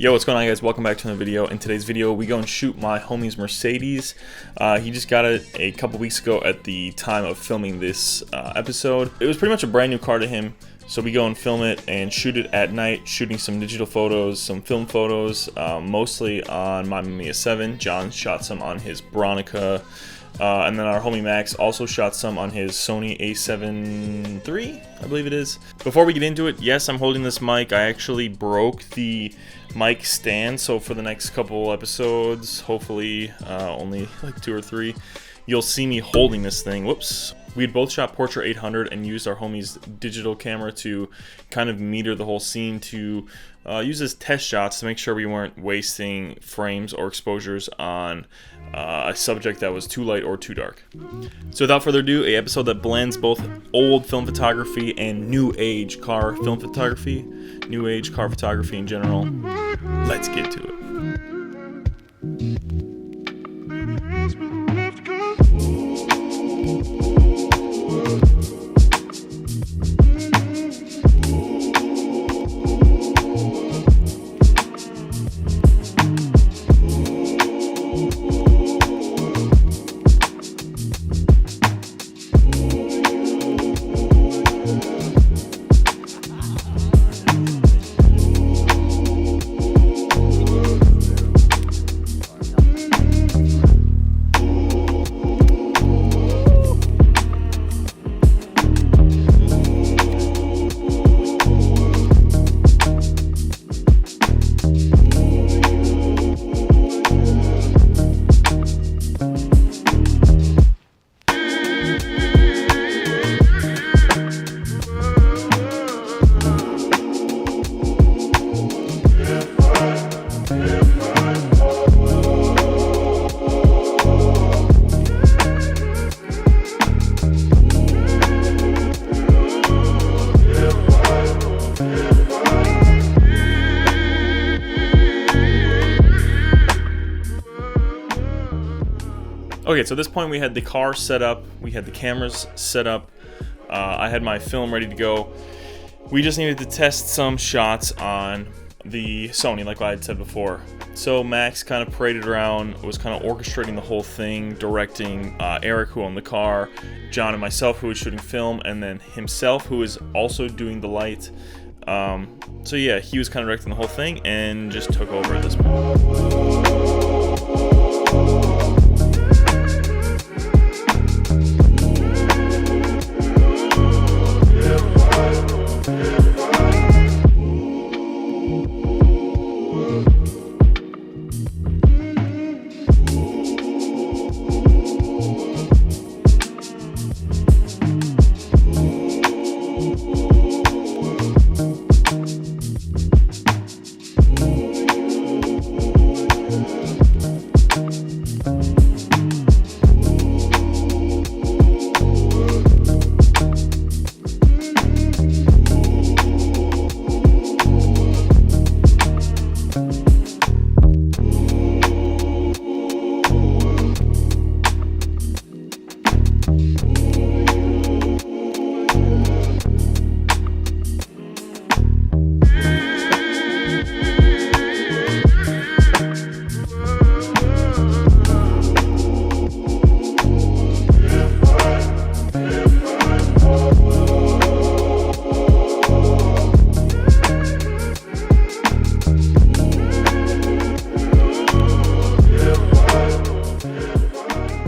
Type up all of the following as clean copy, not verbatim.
Yo, what's going on, guys? Welcome back to another video. In today's video, we go and shoot my homie's Mercedes. He just got it a couple weeks ago at the time of filming this episode. It was pretty much a brand new car to him, so we go and film it and shoot it at night, shooting some digital photos, some film photos, mostly on my Mamiya 7. John shot some on his Bronica. And then our homie Max also shot some on his Sony A7 III, I believe it is. Before we get into it, yes, I'm holding this mic. I actually broke the mic stand, so for the next couple episodes, hopefully only like 2 or 3, you'll see me holding this thing. Whoops. We had both shot Porta 800 and used our homie's digital camera to kind of meter the whole scene to use as test shots to make sure we weren't wasting frames or exposures on a subject that was too light or too dark. So without further ado, an episode that blends both old film photography and new age car film photography, new age car photography in general. Let's get to it. Okay, so at this point we had the car set up, we had the cameras set up, I had my film ready to go. We just needed to test some shots on the Sony, like I had said before. So Max kind of paraded around, was kind of orchestrating the whole thing, directing Erik, who owned the car, John and myself, who was shooting film, and then himself, who is also doing the light. So yeah, he was kind of directing the whole thing and just took over at this point.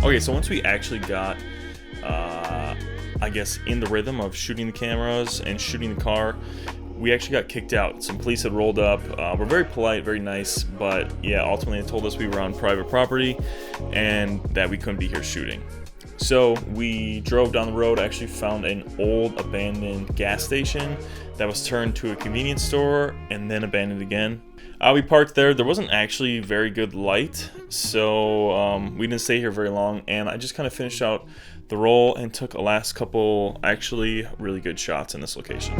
Okay, so once we actually got, I guess, in the rhythm of shooting the cameras and shooting the car, we actually got kicked out. Some police had rolled up. We're very polite, very nice, but yeah, ultimately they told us we were on private property and that we couldn't be here shooting. So we drove down the road, actually found an old abandoned gas station that was turned to a convenience store and then abandoned again. We parked there. There wasn't actually very good light, so we didn't stay here very long, and I just kind of finished out the roll and took a last couple actually really good shots in this location.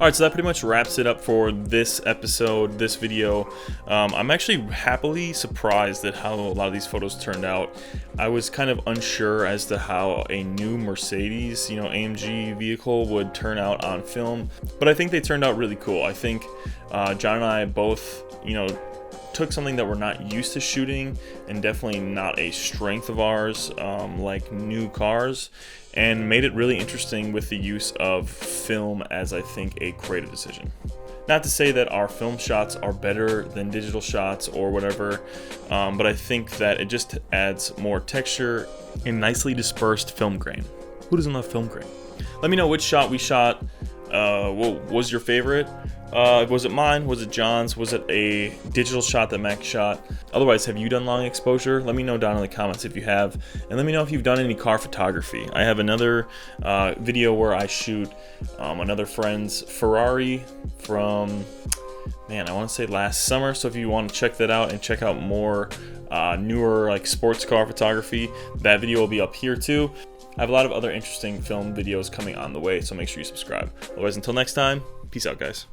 Alright, so that pretty much wraps it up for this episode, this video. I'm actually happily surprised at how a lot of these photos turned out. I was kind of unsure as to how a new Mercedes, AMG vehicle would turn out on film, but I think they turned out really cool. I think John and I both, took something that we're not used to shooting, and definitely not a strength of ours, like new cars, and made it really interesting with the use of film as, I think, a creative decision. Not to say that our film shots are better than digital shots or whatever, but I think that it just adds more texture and nicely dispersed film grain. Who doesn't love film grain? Let me know which shot we shot. What was your favorite? Was it mine? Was it John's? Was it a digital shot that Mac shot? Otherwise, have you done long exposure? Let me know down in the comments if you have, and let me know if you've done any car photography. I have another video where I shoot another friend's Ferrari from, I want to say last summer. So if you want to check that out and check out more newer like sports car photography, that video will be up here too. I have a lot of other interesting film videos coming on the way, so make sure you subscribe. Otherwise, until next time, peace out, guys.